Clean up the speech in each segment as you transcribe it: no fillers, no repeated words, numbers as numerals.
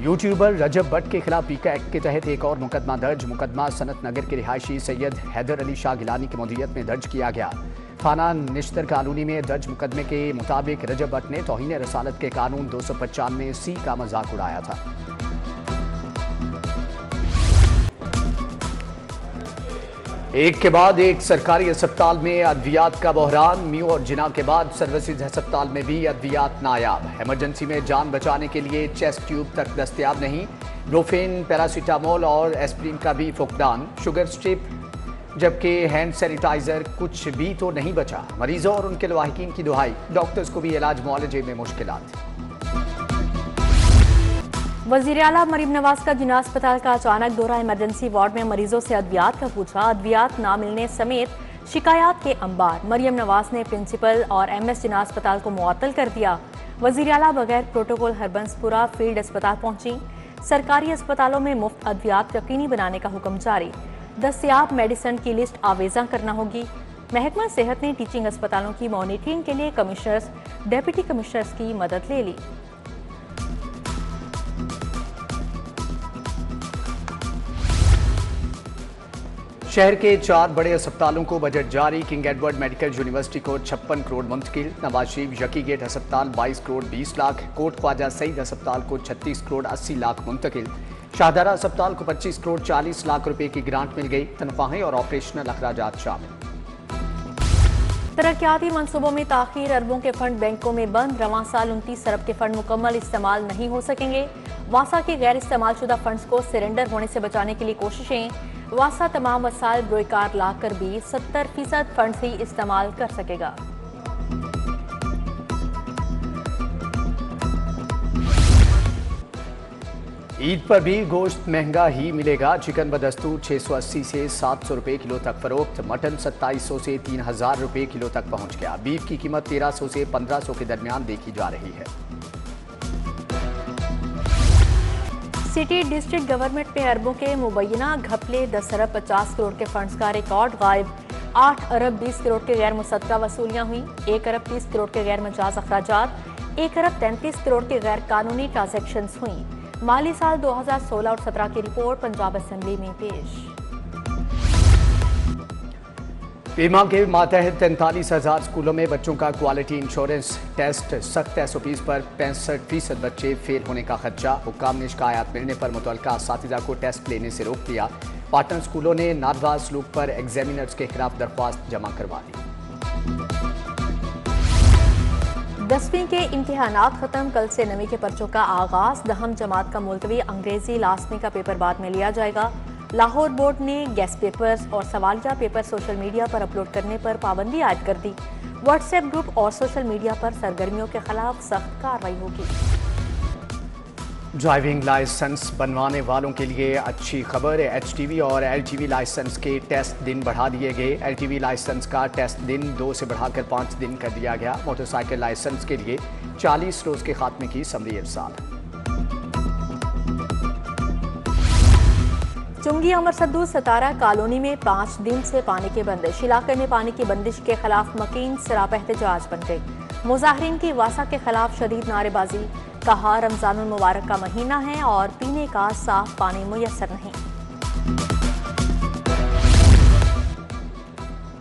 YouTuber रजब भट्ट के खिलाफ पीका एक्ट के तहत एक और मुकदमा दर्ज। मुकदमा सनत नगर के रिहायशी सैयद हैदर अली शाह गिलानी की मौजूदत में दर्ज किया गया। थाना निश्तर कॉलोनी में दर्ज मुकदमे के मुताबिक रजब भट्ट ने तौहीन रसालत के कानून 295C का मजाक उड़ाया था। एक के बाद एक सरकारी अस्पताल में अद्वियात का बहरान। म्यू और जिना के बाद सर्विसेज अस्पताल में भी अद्वियात नायाब। इमरजेंसी में जान बचाने के लिए चेस्ट ट्यूब तक दस्तयाब नहीं। ब्रोफेन, पैरासीटामोल और एस्प्रिन का भी फुकदान। शुगर स्ट्रिप जबकि हैंड सैनिटाइजर, कुछ भी तो नहीं बचा। मरीजों और उनके लवाहिकीन की दुहाई, डॉक्टर्स को भी इलाज मुआलजे में मुश्किलात। वज़ीर आला मरीम नवाज का जिना अस्पताल का अचानक दौरा। इमरजेंसी वार्ड में मरीजों से अद्वियात का पूछा। अद्वियात ना मिलने समेत शिकायत के अंबार। मरीम नवाज ने प्रिंसिपल और MS जिना अस्पताल को मुअत्तल कर दिया। वज़ीर आला बगैर प्रोटोकॉल हरबंसपुरा फील्ड अस्पताल पहुंची। सरकारी अस्पतालों में मुफ्त अद्वियात यकीनी बनाने का हुक्म जारी। दस्तयाब मेडिसिन की लिस्ट आवेजा करना होगी। महकमा सेहत ने टीचिंग अस्पतालों की मॉनिटरिंग के लिए कमिश्नर्स, डेप्यूटी कमिश्नर्स की मदद ले ली। शहर के 4 बड़े अस्पतालों को बजट जारी। किंग एडवर्ड मेडिकल यूनिवर्सिटी को 56 करोड़ मुंतकिल। नवाज शरीफ यकी गेट अस्पताल 22 करोड़ 20 लाख। कोट ख्वाजा सईद अस्पताल को 36 करोड़ 80 लाख मुंतकिल। शाहदरा अस्पताल को 25 करोड़ 40 लाख रुपए की ग्रांट मिल गई। तनख्वाहें और ऑपरेशनल अखराजात शामिल। तरक्याती मंसूबों में ताखीर। अरबों के फंड बैंकों में बंद। रवां साल 29 अरब के फंड मुकम्मल इस्तेमाल नहीं हो सकेंगे। वासा के गैर इस्तेमाल शुदा फंड्स को सरेंडर होने से बचाने के लिए कोशिशें। वासा तमाम वसाइल ब्रोकार ला कर भी 70% फंड ही इस्तेमाल कर सकेगा। ईद पर भी गोश्त महंगा ही मिलेगा। चिकन बदस्तूर 680 से 700 रुपए किलो तक फरोख्त। मटन 2700 से 3000 रुपए किलो तक पहुंच गया। बीफ की कीमत 1300 से 1500 के दरमियान देखी जा रही है। सिटी डिस्ट्रिक्ट गवर्नमेंट में अरबों के मुबैना घपले। 10 अरब 50 करोड़ के फंड्स का रिकॉर्ड गायब। 8 अरब 20 करोड़ के गैर मुसद्दका वसूलियां हुई। 1 अरब 30 करोड़ के गैर मजाज अखराजात। 1 अरब 33 करोड़ के गैर कानूनी ट्रांजैक्शंस हुई। माली साल 2016 और 17 की रिपोर्ट पंजाब असेंबली में पेश। बीमा के मातहत 43,000 स्कूलों में बच्चों का क्वालिटी इंश्योरेंस टेस्ट। सख्त SOPs पर 65% बच्चे फेल होने का खदशा। हुक्काम ने शिकायत मिलने पर मुतल्लिका असातिज़ा को टेस्ट लेने से रोक दिया। पार्टनर स्कूलों ने नारवा सलूक पर एग्जामिनर्स के खिलाफ दरख्वास्त जमा करवा दी। 10वीं के इम्तिहानात खत्म। कल से 9वीं के पर्चों का आगाज। 10वीं जमात का मुलतवी। अंग्रेजी लाजमी का पेपर बाद में लिया जाएगा। लाहौर बोर्ड ने गेस्ट पेपर्स और सवालिया पेपर सोशल मीडिया पर अपलोड करने पर पाबंदी आयद कर दी। व्हाट्सएप ग्रुप और सोशल मीडिया पर सरगर्मियों के खिलाफ सख्त कार्रवाई होगी। ड्राइविंग लाइसेंस बनवाने वालों के लिए अच्छी खबर। HTV और LTV लाइसेंस के टेस्ट दिन बढ़ा दिए गए। LTV लाइसेंस का टेस्ट दिन 2 से बढ़ाकर 5 दिन कर दिया गया। मोटरसाइकिल लाइसेंस के लिए 40 रोज के खात्मे की समरी इरसाल। चुंगी अमर सद्दू सतारा कॉलोनी में 5 दिन से पानी की बंदिश। इलाके में पानी की बंदिश के खिलाफ मकीन सरापा एहतजाज बन गई। मुजाहिरीन की वासा के खिलाफ शदीद नारेबाजी। कहा रमजानुल मुबारक का महीना है और पीने का साफ पानी मुयस्सर नहीं।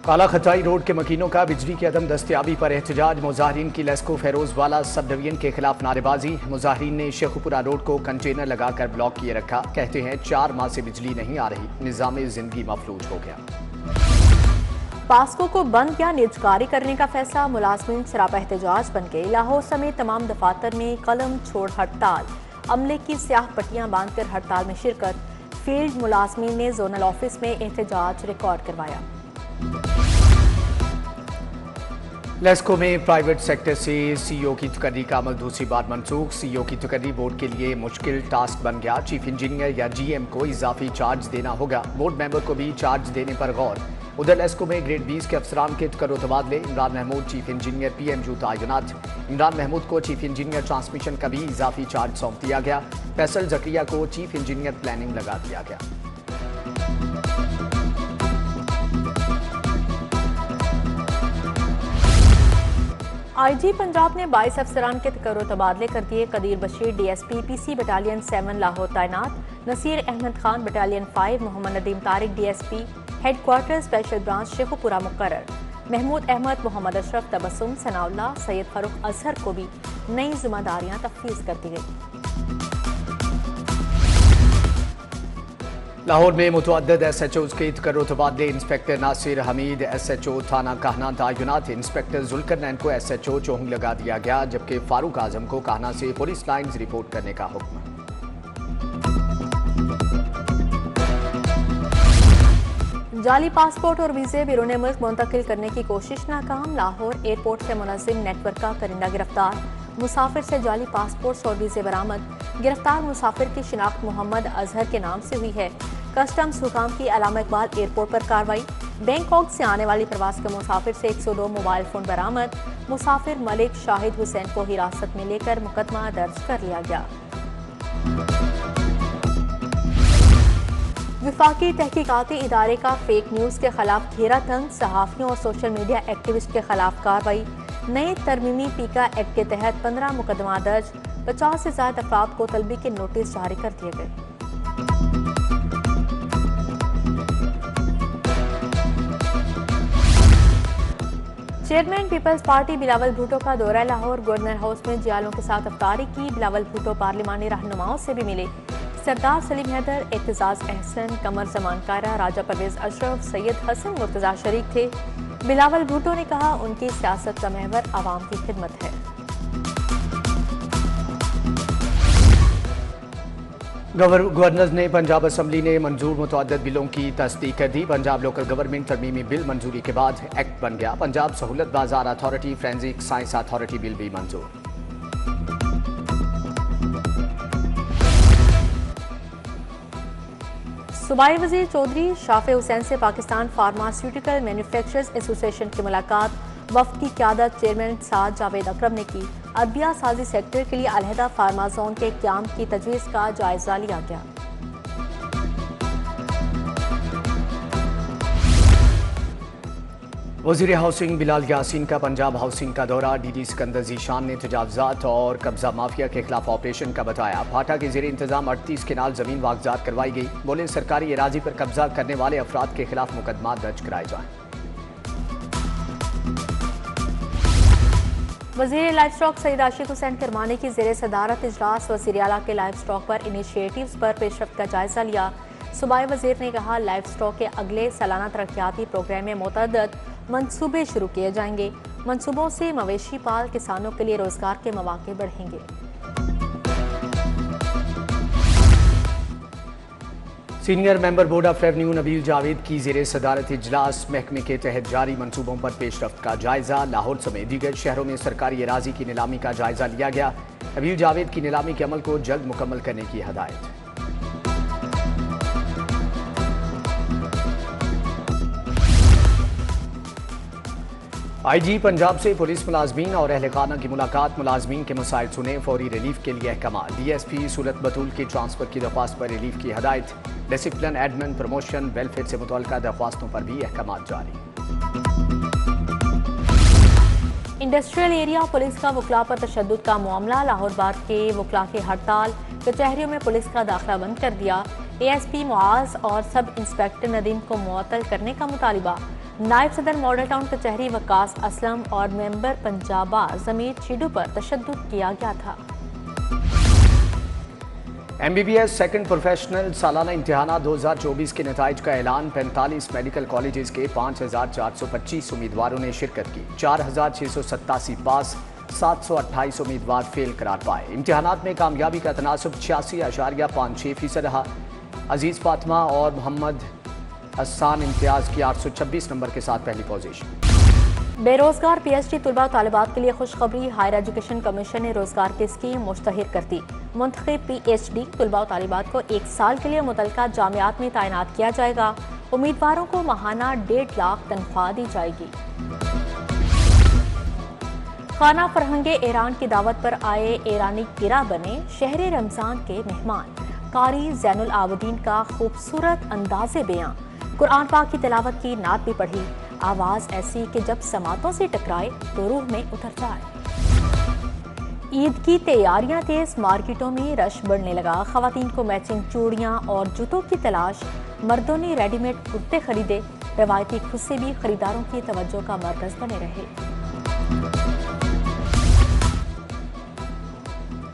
काला खटाई रोड के मकीनों का बिजली की अदम दस्तयाबी पर एहतजाज। मुजाहिरीन की लेस्को फेरोजवाला सब डिवीजन के खिलाफ नारेबाजी। मुजाहिरीन ने शेखुपुरा रोड को कंटेनर लगाकर ब्लॉक किए रखा। कहते हैं 4 माह से बिजली नहीं आ रही। निजाम जिंदगी मफलूज हो गया। पास्को को बंद या निजकारी करने का फैसला। मुलाजमीन सरापा एहतजाज बन गए। लाहौर समेत तमाम दफातर में कलम छोड़ हड़ताल। अमले की स्याह पट्टियां बांधकर हड़ताल में शिरकत। फील्ड मुलाजमीन ने जोनल ऑफिस में एहतजाज रिकॉर्ड करवाया। लेस्को में प्राइवेट सेक्टर से CEO की तकर्री का अमल दूसरी बार मनसूख। CEO की तकर्री बोर्ड के लिए मुश्किल टास्क बन गया। चीफ इंजीनियर या GM को इजाफी चार्ज देना होगा। बोर्ड मेंबर को भी चार्ज देने पर गौर। उधर लेस्को में ग्रेड 20 के अफसरान के तकर्रो तबादले। Imran Mahmood chief engineer PMU तैनात। इमरान महमूद को चीफ इंजीनियर ट्रांसमिशन का भी इजाफी चार्ज सौंप दिया गया। फैसल जकरिया को चीफ इंजीनियर प्लानिंग लगा दिया गया। आईजी पंजाब ने 22 अफसरान के तकर्रो तबादले कर दिए। Qadeer Bashir DSP PC battalion 7 Lahore तैनात। Naseer Ahmed Khan battalion 5, Mohammad Nadeem Tariq DSP headquarter special branch Sheikhupura मुकर्रर। महमूद अहमद, मोहम्मद अशरफ, तबस्सुम, सनाउल्लाह, सैयद फारूक अजहर को भी नई जिम्मेदारियां तफवीज़ कर दी गई। लाहौर में मुतअद्दिद SHOs के तकर्रो तबादले। इंस्पेक्टर नासिर हमीद SHO थाना कहना तयनात। इंस्पेक्टर जुल्करनैन को SHO चौहंग लगा दिया गया, जबकि फारूक आजम को कहना से पुलिस लाइन्स रिपोर्ट करने का हुक्म। जाली पासपोर्ट और वीजे बैरून मुल्क मुंतकिल करने की कोशिश नाकाम। लाहौर एयरपोर्ट से मुनज़्ज़िम नेटवर्क का करिंदा गिरफ्तार। मुसाफिर से जाली पासपोर्ट और वीजे बरामद। गिरफ्तार मुसाफिर की शिनाख्त मोहम्मद अजहर के नाम से हुई है। कस्टम्स हुकाम की अल्लामा इकबाल एयरपोर्ट पर कार्रवाई। बैंकॉक से आने वाली प्रवास के मुसाफिर से 102 मोबाइल फोन बरामद। मुसाफिर मलिक शाहिद हुसैन को हिरासत में लेकर मुकदमा दर्ज कर लिया गया। विफाकी तहकीकाती इदारे का फेक न्यूज़ के खिलाफ घेरा तंग। सहाफ़ियों और सोशल मीडिया एक्टिविस्ट के खिलाफ कार्रवाई। नए तरमीमी पीका एक्ट के तहत 15 मुकदमा दर्ज। 50 से ज्यादा अफराद को तलबी के नोटिस जारी कर दिए गए। चेयरमैन पीपल्स पार्टी बिलावल भुट्टो का दौरा लाहौर। गवर्नर हाउस में जियालों के साथ अफ्तारी की। बिलावल भुट्टो पार्लिमानी रहनुमाओं से भी मिले। सरदार सलीम हैदर, एतजाज अहसन, कमर जमान कायरा, राजा परवेज अशरफ, सैयद हसन मुर्तजा शरीक थे। बिलावल भुट्टो ने कहा उनकी सियासत का महवर आवाम की खिदमत है। गवर्नर ने पंजाब असम्बली ने मंजूर मुतअद्दिद बिलों की तस्दीक कर दी। पंजाब लोकल गवर्नमेंट तरमीमी बिल मंजूरी के बाद एक्ट बन गया। पंजाब सहूलत बाजार authority, forensic science authority bill भी मंजूर। सूबाई वज़ीर चौधरी शाफे हुसैन से पाकिस्तान फार्मास्यूटिकल मैन्युफैक्चरर्स एसोसिएशन की मुलाकात। वफ्द की क़यादत चेयरमैन साद जावेद अकरम ने की। अदविया साजी सेक्टर के लिए अलहदा फार्मा जोन के क़याम की तजवीज़ का जायजा लिया गया। वज़ीर हाउसिंग बिलाल यासीन का पंजाब हाउसिंग का दौरा। DD सिकंदर ज़ीशान ने तजावुज़ात और कब्जा माफिया के खिलाफ ऑपरेशन का बताया। फाटा के ज़ेरे इंतजाम 38 केनाल ज़मीन वागजात करवाई गई। बोले सरकारी एराजी पर कब्जा करने वाले अफराद के खिलाफ मुकदमा दर्ज कराए जाएं। वज़ीर लाइफ स्टॉक सईद आशिक हुसैन किरमानी की ज़ेरे सदारत इजलास वज़ीर आला के लाइफ स्टॉक पर इनिशिएटिव्स पर पेशरफ्त का जायजा लिया। सूबाई वज़ीर ने कहा लाइफ स्टॉक के अगले सालाना तरक्याती प्रोग्राम में मुतअद्दिद मंसूबे शुरू किए जाएंगे। मंसूबों से मवेशी पाल किसानों के लिए रोजगार के मौके बढ़ेंगे। Senior member board of revenue Nabeel Javed की ज़ेरे सदारत इजलास महकमे के तहत जारी मंसूबों पर पेशरफ्त का जायजा। लाहौर समेत दीगर शहरों में सरकारी एराजी की नीलामी का जायजा लिया गया। नबील जावेद की नीलामी के अमल को जल्द मुकम्मल करने की हदायत। IG पंजाब से पुलिस मुलाजमीन और अहल खाना की मुलाकात। मुलाजमीन के मसाइल सुने, फौरी रिलीफ के लिए अहकाम। DSP सूरत बतूल की ट्रांसफर की दरख्वास्त पर रिलीफ की हदायत। डिसिप्लिन, एडमिन, प्रमोशन, वेलफेयर से मुतल्लिका दरख्वास्तों पर भी अहकाम जारी। इंडस्ट्रियल एरिया पुलिस का वकला पर तशद्दुद का मामला। लाहौर बार के वकला की हड़ताल। कचहरियों में पुलिस का दाखिला बंद कर दिया। ASP मुआज और सब इंस्पेक्टर नदीम को मुअत्तल करने का मुतालिबा। नायब सदर मॉडल टाउन कचहरी वकास असलम और मेंबर पंजाबा जमीर चीडू पर तशद्दुद किया गया था। MBBS सेकंड प्रोफेशनल सालाना इम्तिहानात 2024 के नताइज का ऐलान। 45 मेडिकल कॉलेजेस के 5425 उम्मीदवारों ने शिरकत की। 4687 पास, 728 उम्मीदवार फेल करार पाए। इम्तिहानात में कामयाबी का तनासुब 86.56% रहा। अजीज फातिमा और मोहम्मद हसन इम्तियाज की 826 नंबर के साथ पहली पोजीशन। बेरोजगार PhD तलबा तालिबात के लिए खुशखबरी। हायर एजुकेशन कमीशन ने रोजगार की स्कीम मुश्तहिर कर दी। मुंतखब PhD तलबा तालिबात को 1 साल के लिए मुतल्लिका जामियात में तैनात किया जाएगा। उम्मीदवारों को माहाना 1.5 लाख तनख्वाह दी जाएगी। खाना फरहंगे ईरान की दावत पर आए ईरानी गिरा बने शहर रमजान के मेहमान। कारी ज़ैनुल आबदीन का खूबसूरत अंदाज़े बयां। कुरान पाक की तिलावत की नात भी पढ़ी। आवाज़ ऐसी कि जब समातों से टकराए तो रूह में उतर जाए। ईद की तैयारियां तेज, मार्केटों में रश बढ़ने लगा। खवातीन को मैचिंग चूड़ियां और जूतों की तलाश, मर्दों ने रेडीमेड कुर्ते खरीदे। रवायती खुस्से भी खरीदारों की तवज्जो का मरकज बने रहे।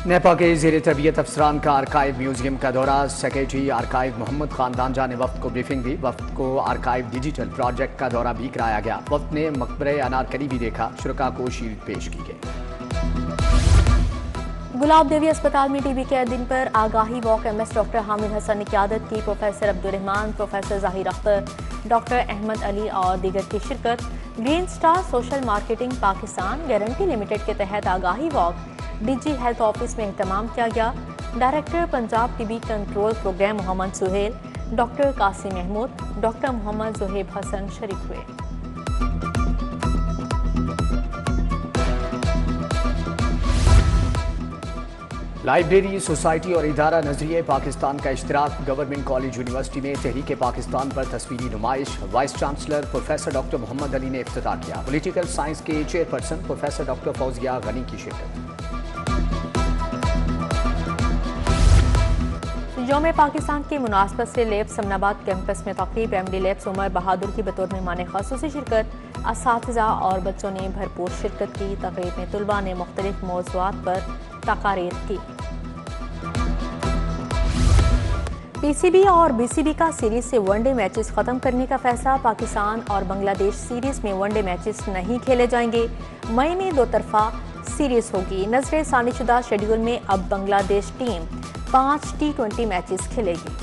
नेपा के ज़ेर तरबियत अफसरान का आर्काइव म्यूजियम का दौरा। सेक्रेटरी आर्काइव मोहम्मद खानदानजा ने वफ्द को ब्रीफिंग दी। वफ्द को आर्काइव डिजिटल प्रोजेक्ट का दौरा भी कराया गया। वफ्द ने मकबरे अनारकली भी देखा। शुरका को शील्ड पेश की गई। गुलाब देवी अस्पताल में टीबी के दिन पर आगाही walk. MS doctor Hamid Hasan ने क़यादत की। प्रोफेसर अब्दुर्रहमान, प्रोफेसर ज़ाहिर अख्तर, डॉक्टर अहमद अली और दीगर की शिरकत। Green Star Social Marketing Pakistan Guarantee Limited के तहत आगाही वॉक डीजी हेल्थ ऑफिस में एहतमाम किया गया। Director Punjab TB control programme Mohammad Suhail, doctor Qasim Mahmood, doctor Mohammad Zuhaib Hasan शरीक हुए। लाइब्रेरी, सोसाइटी और इदारा नजरिए पाकिस्तान का इश्तराक। गवर्नमेंट कॉलेज यूनिवर्सिटी में तहरीक पाकिस्तान पर तस्वीरी नुमाइश। Vice chancellor professor doctor Mohammad Ali ने इफ्तिताह किया। पॉलिटिकल साइंस के chairperson professor doctor Fauzia Ghani की शिरकत। यौम पाकिस्तान की मुनासबत से लेब समनाबाद कैंपस में तक़रीब। एमडी लेब्स उमर बहादुर की बतौर मेहमान ख़ासूसी शिरकत। असातिज़ा और बच्चों ने भरपूर शिरकत की। तक़रीब में तुलबा ने मुख्तलिफ मौज़ूआत पर तकारीर की। पीसीबी और बीसीबी का सीरीज से वनडे मैचेस खत्म करने का फैसला। पाकिस्तान और बांग्लादेश सीरीज में वनडे मैचेस नहीं खेले जाएंगे। मई में दो तरफा सीरीज होगी। नजरे सानीशुदा शेड्यूल में अब बांग्लादेश टीम 5 T20 मैचेस खेलेगी।